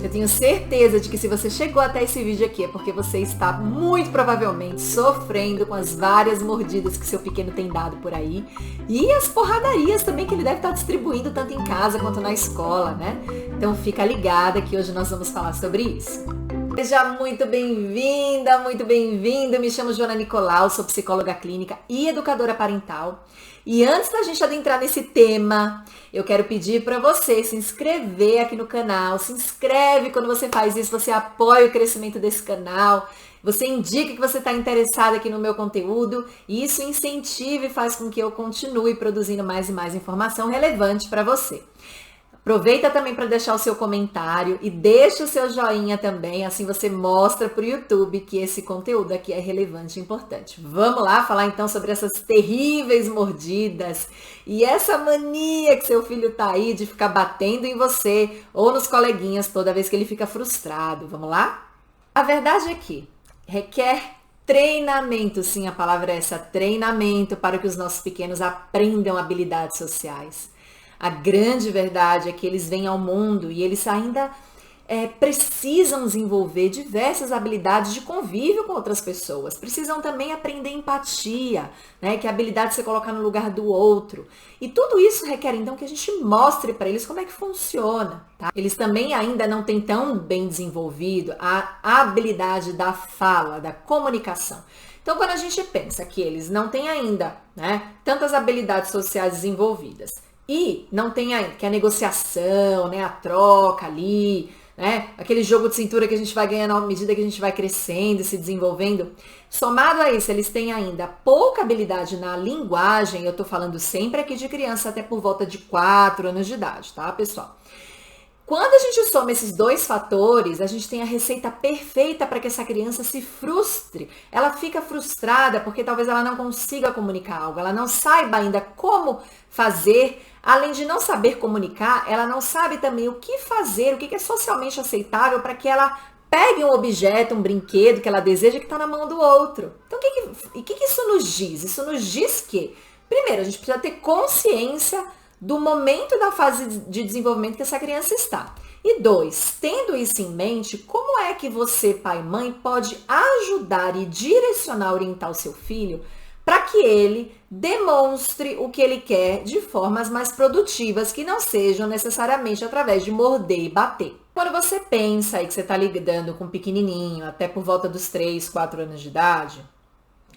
Eu tenho certeza de que se você chegou até esse vídeo aqui é porque você está muito provavelmente sofrendo com as várias mordidas que seu pequeno tem dado por aí e as porradarias também que ele deve estar distribuindo tanto em casa quanto na escola, né? Então fica ligada que hoje nós vamos falar sobre isso. Seja muito bem-vinda, muito bem-vindo. Me chamo Joana Nicolau, sou psicóloga clínica e educadora parental. E antes da gente adentrar nesse tema, eu quero pedir para você se inscrever aqui no canal. Se inscreve, quando você faz isso, você apoia o crescimento desse canal. Você indica que você está interessado aqui no meu conteúdo e isso incentiva e faz com que eu continue produzindo mais e mais informação relevante para você. Aproveita também para deixar o seu comentário e deixa o seu joinha também, assim você mostra para o YouTube que esse conteúdo aqui é relevante e importante. Vamos lá falar então sobre essas terríveis mordidas e essa mania que seu filho tá aí de ficar batendo em você ou nos coleguinhas toda vez que ele fica frustrado. Vamos lá? A verdade é que requer treinamento, sim, a palavra é essa, treinamento para que os nossos pequenos aprendam habilidades sociais. A grande verdade é que eles vêm ao mundo e eles ainda precisam desenvolver diversas habilidades de convívio com outras pessoas. Precisam também aprender empatia, né? Que é a habilidade de se colocar no lugar do outro. E tudo isso requer então que a gente mostre para eles como é que funciona. Tá? Eles também ainda não têm tão bem desenvolvido a habilidade da fala, da comunicação. Então, quando a gente pensa que eles não têm ainda, né, tantas habilidades sociais desenvolvidas, e não tem ainda, que é a negociação, né, a troca ali, né, aquele jogo de cintura que a gente vai ganhando à medida que a gente vai crescendo e se desenvolvendo. Somado a isso, eles têm ainda pouca habilidade na linguagem, eu tô falando sempre aqui de criança até por volta de 4 anos de idade, tá, pessoal? Quando a gente soma esses dois fatores, a gente tem a receita perfeita para que essa criança se frustre. Ela fica frustrada porque talvez ela não consiga comunicar algo, ela não saiba ainda como fazer. Além de não saber comunicar, ela não sabe também o que fazer, o que é socialmente aceitável para que ela pegue um objeto, um brinquedo que ela deseja que está na mão do outro. Então, o que isso nos diz? Isso nos diz que, primeiro, a gente precisa ter consciência do momento da fase de desenvolvimento que essa criança está. E 2, tendo isso em mente, como é que você, pai e mãe, pode ajudar e direcionar, orientar o seu filho para que ele demonstre o que ele quer de formas mais produtivas, que não sejam necessariamente através de morder e bater. Quando você pensa aí que você está lidando com um pequenininho, até por volta dos 3, 4 anos de idade,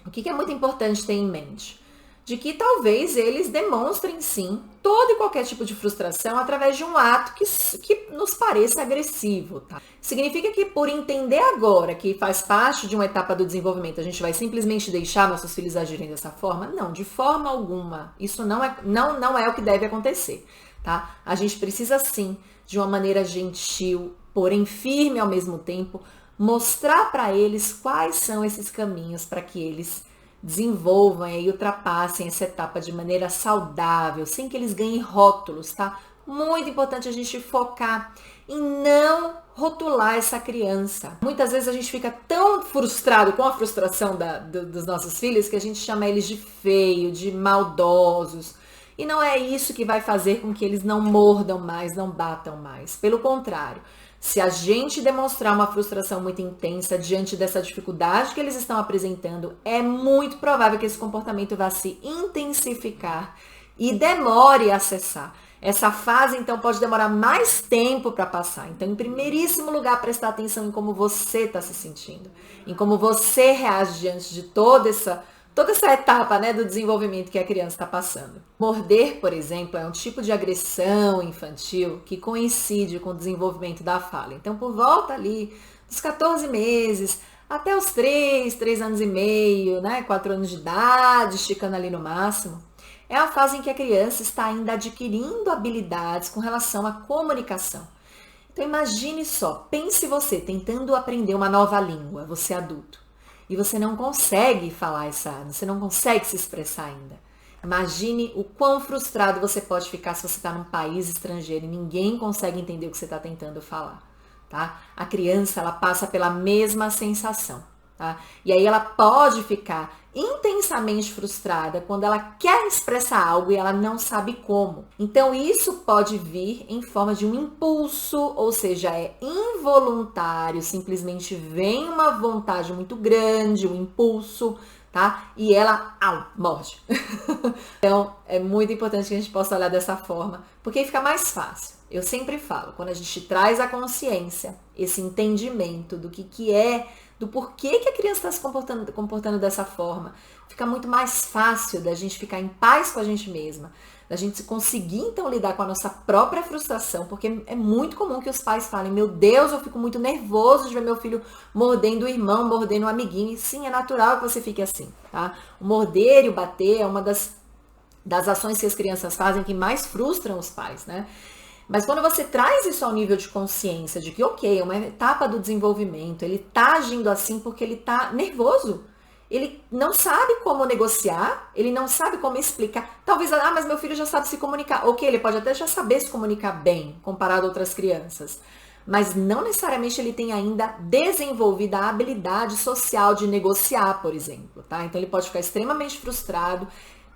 o que é muito importante ter em mente? De que talvez eles demonstrem, sim, todo e qualquer tipo de frustração através de um ato que nos pareça agressivo, tá? Significa que por entender agora que faz parte de uma etapa do desenvolvimento, a gente vai simplesmente deixar nossos filhos agirem dessa forma? Não, de forma alguma. Isso não é o que deve acontecer, tá? A gente precisa, sim, de uma maneira gentil, porém firme ao mesmo tempo, mostrar para eles quais são esses caminhos para que eles desenvolvam e ultrapassem essa etapa de maneira saudável, sem que eles ganhem rótulos, tá? Muito importante a gente focar em não rotular essa criança. Muitas vezes a gente fica tão frustrado com a frustração dos nossos filhos que a gente chama eles de feio, de maldosos. E não é isso que vai fazer com que eles não mordam mais, não batam mais. Pelo contrário, se a gente demonstrar uma frustração muito intensa diante dessa dificuldade que eles estão apresentando, é muito provável que esse comportamento vá se intensificar e demore a cessar. Essa fase, então, pode demorar mais tempo para passar. Então, em primeiríssimo lugar, prestar atenção em como você está se sentindo, em como você reage diante de toda essa etapa, né, do desenvolvimento que a criança está passando. Morder, por exemplo, é um tipo de agressão infantil que coincide com o desenvolvimento da fala. Então, por volta ali dos 14 meses até os 3 anos e meio, né, 4 anos de idade, esticando ali no máximo, é a fase em que a criança está ainda adquirindo habilidades com relação à comunicação. Então, imagine só, pense você tentando aprender uma nova língua, você adulto. E você não consegue falar você não consegue se expressar ainda. Imagine o quão frustrado você pode ficar se você está num país estrangeiro e ninguém consegue entender o que você está tentando falar, tá? A criança, ela passa pela mesma sensação, tá? E aí ela pode ficar intensamente frustrada quando ela quer expressar algo e ela não sabe como. Então isso pode vir em forma de um impulso, ou seja, é involuntário involuntário, simplesmente vem uma vontade muito grande, um impulso, tá? E ela, morde. Então, é muito importante que a gente possa olhar dessa forma, porque aí fica mais fácil. Eu sempre falo, quando a gente traz a consciência, esse entendimento do que é, do porquê que a criança está se comportando dessa forma, fica muito mais fácil da gente ficar em paz com a gente mesma, da gente conseguir, então, lidar com a nossa própria frustração, porque é muito comum que os pais falem, meu Deus, eu fico muito nervoso de ver meu filho mordendo o irmão, mordendo o amiguinho. E sim, é natural que você fique assim, tá? O morder e o bater é uma das ações que as crianças fazem que mais frustram os pais, né? Mas quando você traz isso ao nível de consciência, de que, ok, é uma etapa do desenvolvimento, ele tá agindo assim porque ele tá nervoso. Ele não sabe como negociar, ele não sabe como explicar. Talvez, mas meu filho já sabe se comunicar. Ok, ele pode até já saber se comunicar bem, comparado a outras crianças. Mas não necessariamente ele tem ainda desenvolvido a habilidade social de negociar, por exemplo, tá? Então ele pode ficar extremamente frustrado,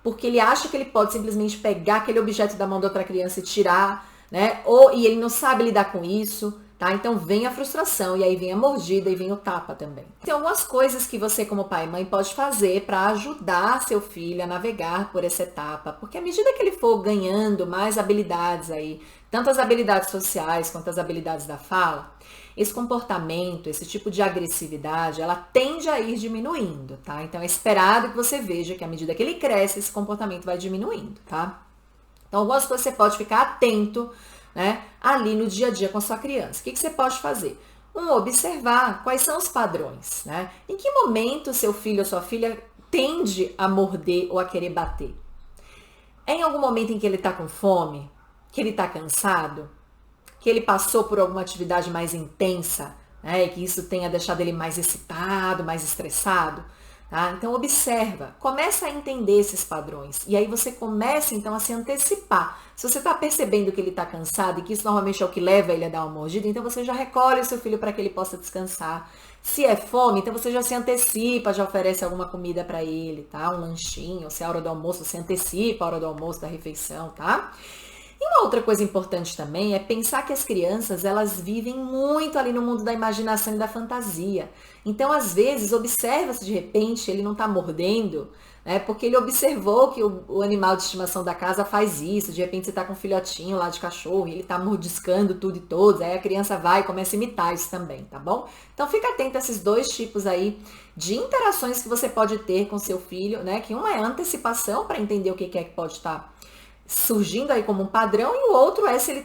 porque ele acha que ele pode simplesmente pegar aquele objeto da mão da outra criança e tirar, né? E ele não sabe lidar com isso, tá? Então vem a frustração, e aí vem a mordida e vem o tapa também. Tem algumas coisas que você, como pai e mãe, pode fazer para ajudar seu filho a navegar por essa etapa, porque à medida que ele for ganhando mais habilidades aí, tanto as habilidades sociais quanto as habilidades da fala, esse comportamento, esse tipo de agressividade, ela tende a ir diminuindo, tá? Então é esperado que você veja que à medida que ele cresce, esse comportamento vai diminuindo, tá? Então, algumas coisas você pode ficar atento, né, ali no dia a dia com a sua criança. O que você pode fazer? Observar quais são os padrões, né? Em que momento seu filho ou sua filha tende a morder ou a querer bater? É em algum momento em que ele está com fome? Que ele está cansado? Que ele passou por alguma atividade mais intensa, né? E que isso tenha deixado ele mais excitado, mais estressado? Tá? Então observa, começa a entender esses padrões e aí você começa então a se antecipar. Se você está percebendo que ele está cansado e que isso normalmente é o que leva ele a dar uma mordida, então você já recolhe o seu filho para que ele possa descansar. Se é fome, então você já se antecipa, já oferece alguma comida para ele, tá? Um lanchinho, se é a hora do almoço, você antecipa a hora do almoço, da refeição, tá? E uma outra coisa importante também é pensar que as crianças, elas vivem muito ali no mundo da imaginação e da fantasia. Então, às vezes, observa se de repente ele não está mordendo, né? Porque ele observou que o animal de estimação da casa faz isso. De repente, você está com um filhotinho lá de cachorro e ele está mordiscando tudo e todos. Aí a criança vai e começa a imitar isso também, tá bom? Então, fica atento a esses dois tipos aí de interações que você pode ter com seu filho, né? Que uma é a antecipação para entender o que é que pode estar surgindo aí como um padrão, e o outro é se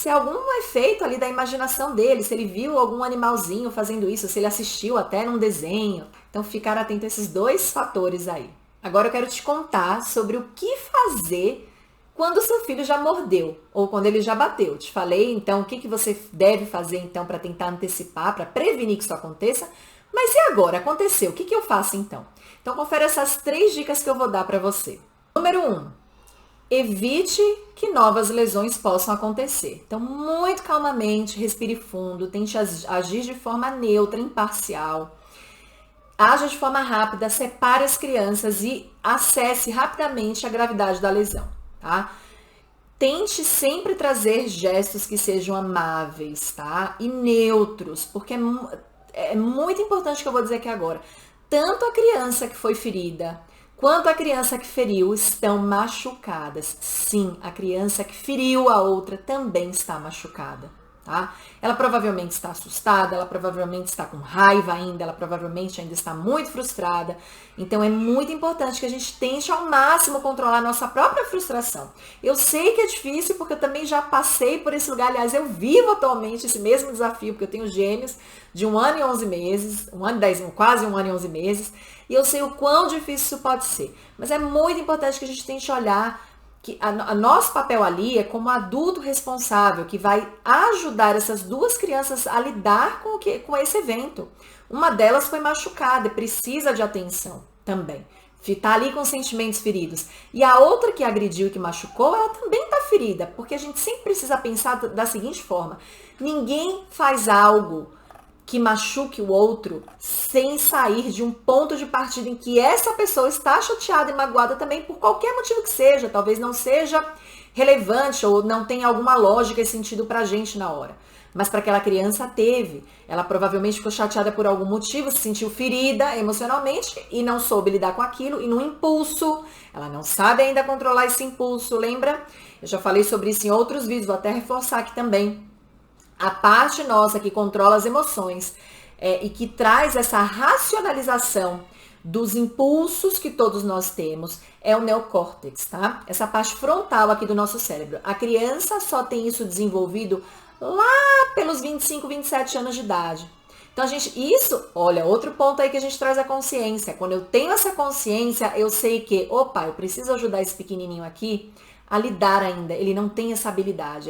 é algum efeito ali da imaginação dele, se ele viu algum animalzinho fazendo isso, se ele assistiu até num desenho. Então, ficar atento a esses dois fatores aí. Agora eu quero te contar sobre o que fazer quando o seu filho já mordeu ou quando ele já bateu. Te falei, então, o que você deve fazer, então, para tentar antecipar, para prevenir que isso aconteça. Mas e agora? Aconteceu. O que eu faço, então? Então, confere essas 3 dicas que eu vou dar para você. Número 1. Evite que novas lesões possam acontecer. Então, muito calmamente, respire fundo, tente agir de forma neutra, imparcial. Haja de forma rápida, separe as crianças e acesse rapidamente a gravidade da lesão, tá? Tente sempre trazer gestos que sejam amáveis, tá? E neutros, porque é muito importante que eu vou dizer aqui agora. Tanto a criança que foi ferida, quanto a criança que feriu estão machucadas. Sim, a criança que feriu a outra também está machucada, tá? Ela provavelmente está assustada, ela provavelmente está com raiva ainda, ela provavelmente ainda está muito frustrada. Então é muito importante que a gente tente ao máximo controlar a nossa própria frustração. Eu sei que é difícil porque eu também já passei por esse lugar. Aliás, eu vivo atualmente esse mesmo desafio, porque eu tenho gêmeos de 1 ano e 11 meses, quase 1 ano e 11 meses, e eu sei o quão difícil isso pode ser. Mas é muito importante que a gente tente olhar que a nosso papel ali é como adulto responsável, que vai ajudar essas 2 crianças a lidar com esse evento. Uma delas foi machucada e precisa de atenção também. Está ali com sentimentos feridos. E a outra que agrediu e que machucou, ela também está ferida. Porque a gente sempre precisa pensar da seguinte forma. Ninguém faz algo que machuque o outro sem sair de um ponto de partida em que essa pessoa está chateada e magoada também por qualquer motivo que seja. Talvez não seja relevante ou não tenha alguma lógica e sentido pra gente na hora. mas para aquela criança teve. Ela provavelmente ficou chateada por algum motivo, se sentiu ferida emocionalmente e não soube lidar com aquilo, e no impulso, ela não sabe ainda controlar esse impulso, lembra? Eu já falei sobre isso em outros vídeos, vou até reforçar aqui também. A parte nossa que controla as emoções e que traz essa racionalização dos impulsos que todos nós temos é o neocórtex, tá? Essa parte frontal aqui do nosso cérebro. A criança só tem isso desenvolvido lá pelos 25, 27 anos de idade. Então, olha, outro ponto aí que a gente traz a consciência. Quando eu tenho essa consciência, eu sei que, opa, eu preciso ajudar esse pequenininho aqui a lidar ainda. Ele não tem essa habilidade,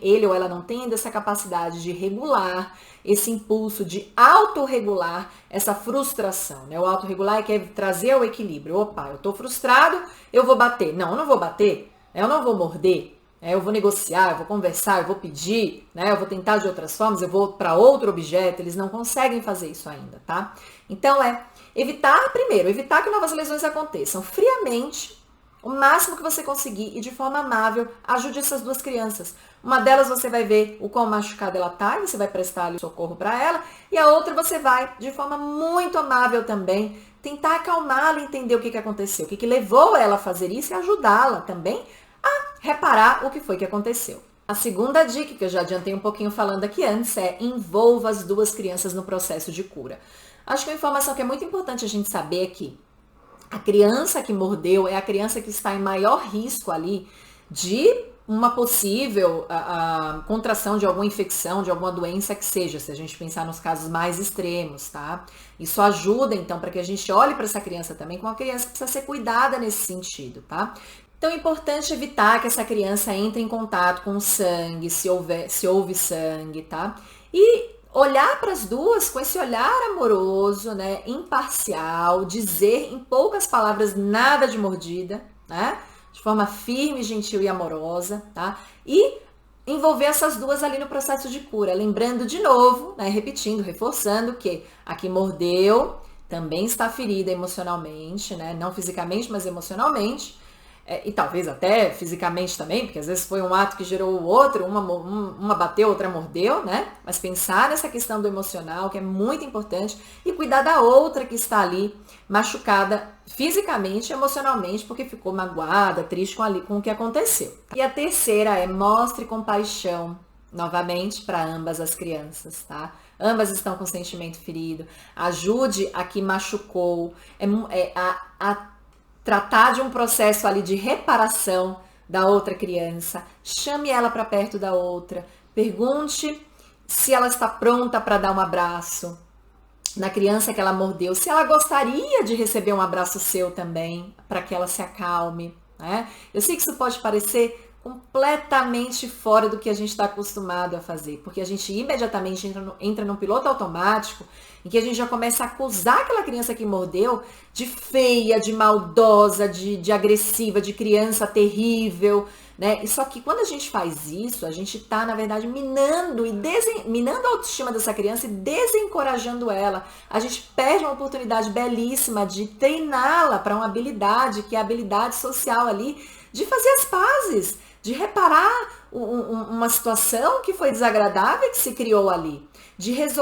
ele ou ela não tem ainda essa capacidade de regular esse impulso, de autorregular essa frustração, né? O autorregular é que é trazer o equilíbrio. Opa, eu tô frustrado, eu vou bater. Não, eu não vou bater, eu não vou morder. Eu vou negociar, eu vou conversar, eu vou pedir, né? Eu vou tentar de outras formas, eu vou para outro objeto, eles não conseguem fazer isso ainda, tá? Então evitar que novas lesões aconteçam friamente, o máximo que você conseguir e de forma amável, ajude essas duas crianças. Uma delas você vai ver o quão machucada ela tá e você vai prestar ali o socorro para ela, e a outra você vai, de forma muito amável também, tentar acalmá-la e entender o que aconteceu, o que levou ela a fazer isso e ajudá-la também a reparar o que foi que aconteceu. A segunda dica, que eu já adiantei um pouquinho falando aqui antes, é envolva as duas crianças no processo de cura. Acho que uma informação que é muito importante a gente saber é que a criança que mordeu é a criança que está em maior risco ali de uma possível contração de alguma infecção, de alguma doença que seja, se a gente pensar nos casos mais extremos, tá? Isso ajuda, então, para que a gente olhe para essa criança também como uma criança que precisa ser cuidada nesse sentido, tá? Então é importante evitar que essa criança entre em contato com o sangue, se houve sangue, tá? E olhar para as duas com esse olhar amoroso, né, imparcial, dizer em poucas palavras nada de mordida, né, de forma firme, gentil e amorosa, tá? E envolver essas duas ali no processo de cura, lembrando de novo, né, repetindo, reforçando que a que mordeu também está ferida emocionalmente, né, não fisicamente, mas emocionalmente. E talvez até fisicamente também, porque às vezes foi um ato que gerou o outro, uma bateu, outra mordeu, né? Mas pensar nessa questão do emocional, que é muito importante, e cuidar da outra que está ali machucada fisicamente, emocionalmente, porque ficou magoada, triste com o que aconteceu. E a terceira é mostre compaixão, novamente, para ambas as crianças, tá? Ambas estão com sentimento ferido. Ajude a que machucou, tratar de um processo ali de reparação da outra criança, chame ela para perto da outra, pergunte se ela está pronta para dar um abraço na criança que ela mordeu, se ela gostaria de receber um abraço seu também, para que ela se acalme, né? Eu sei que isso pode parecer completamente fora do que a gente está acostumado a fazer, porque a gente imediatamente entra num piloto automático em que a gente já começa a acusar aquela criança que mordeu de feia, de maldosa, de agressiva, de criança terrível, né? E só que quando a gente faz isso, a gente está, na verdade, minando a autoestima dessa criança e desencorajando ela. A gente perde uma oportunidade belíssima de treiná-la para uma habilidade, que é a habilidade social ali, de fazer as pazes, de reparar uma situação que foi desagradável e que se criou ali,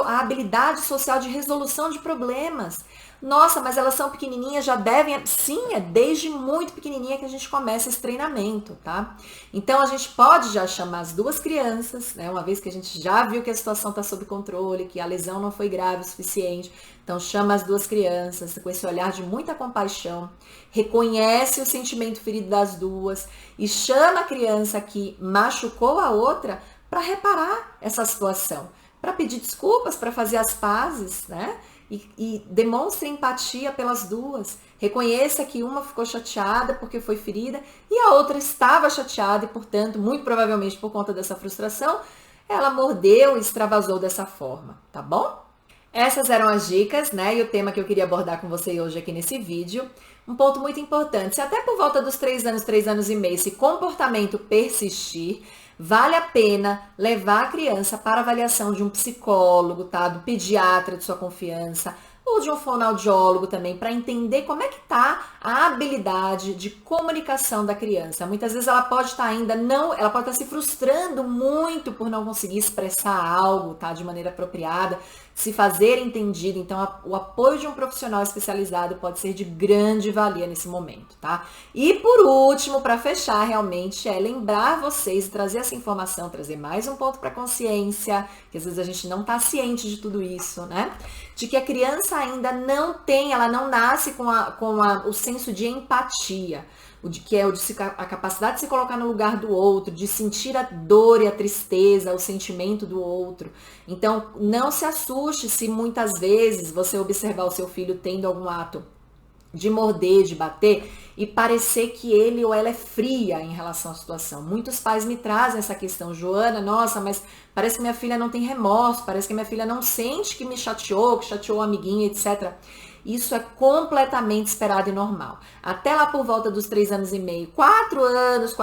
a habilidade social de resolução de problemas. Nossa, mas elas são pequenininhas, já devem... Sim, é desde muito pequenininha que a gente começa esse treinamento, tá? Então, a gente pode já chamar as duas crianças, né? Uma vez que a gente já viu que a situação está sob controle, que a lesão não foi grave o suficiente. Então, chama as duas crianças com esse olhar de muita compaixão, reconhece o sentimento ferido das duas e chama a criança que machucou a outra para reparar essa situação, para pedir desculpas, para fazer as pazes, né? E demonstre empatia pelas duas. Reconheça que uma ficou chateada porque foi ferida e a outra estava chateada e, portanto, muito provavelmente por conta dessa frustração, ela mordeu e extravasou dessa forma, tá bom? Essas eram as dicas, né? E o tema que eu queria abordar com você hoje aqui nesse vídeo. Um ponto muito importante, se até por volta dos 3 anos e meio, esse comportamento persistir, vale a pena levar a criança para avaliação de um psicólogo, tá? Do pediatra de sua confiança, ou ou de um fonoaudiólogo também, para entender como é que está a habilidade de comunicação da criança. Muitas vezes ela pode estar ela pode estar se frustrando muito por não conseguir expressar algo, tá, de maneira apropriada, se fazer entendido. Então, o apoio de um profissional especializado pode ser de grande valia nesse momento, tá? E por último, para fechar, realmente é lembrar vocês e trazer essa informação, trazer mais um ponto para consciência, que às vezes a gente não está ciente de tudo isso, né? De que a criança ainda ela não nasce com o senso de empatia, a capacidade de se colocar no lugar do outro, de sentir a dor e a tristeza, o sentimento do outro. Então, não se assuste se muitas vezes você observar o seu filho tendo algum ato de morder, de bater, e parecer que ele ou ela é fria em relação à situação. Muitos pais me trazem essa questão: Joana, nossa, mas parece que minha filha não tem remorso, parece que minha filha não sente que me chateou, que chateou o amiguinho, etc. Isso é completamente esperado e normal. Até lá por volta dos 3 anos e meio, 4 anos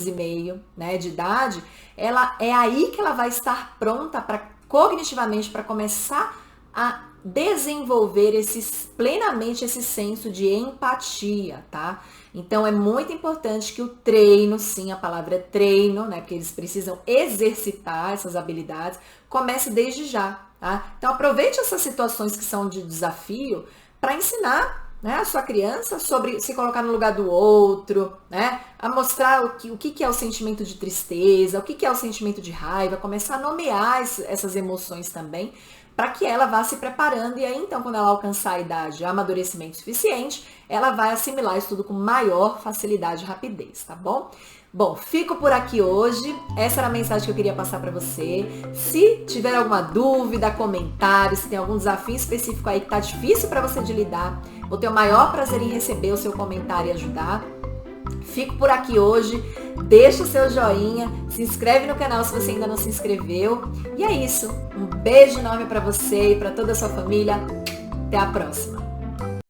e meio, né, de idade, é aí que ela vai estar pronta cognitivamente para começar a desenvolver plenamente esse senso de empatia, tá? Então é muito importante que o treino, sim, a palavra é treino, né? Porque eles precisam exercitar essas habilidades, comece desde já, tá? Então aproveite essas situações que são de desafio para ensinar, né, a sua criança sobre se colocar no lugar do outro, né? A mostrar o que é o sentimento de tristeza, o que é o sentimento de raiva, começar a nomear essas emoções também, para que ela vá se preparando, e aí então quando ela alcançar a idade de amadurecimento suficiente, ela vai assimilar isso tudo com maior facilidade e rapidez, tá bom? Bom, fico por aqui hoje. Essa era a mensagem que eu queria passar para você. Se tiver alguma dúvida, comentário, se tem algum desafio específico aí que tá difícil para você de lidar, vou ter o maior prazer em receber o seu comentário e ajudar. Fico por aqui hoje, deixa o seu joinha, se inscreve no canal se você ainda não se inscreveu. E é isso, um beijo enorme para você e para toda a sua família. Até a próxima!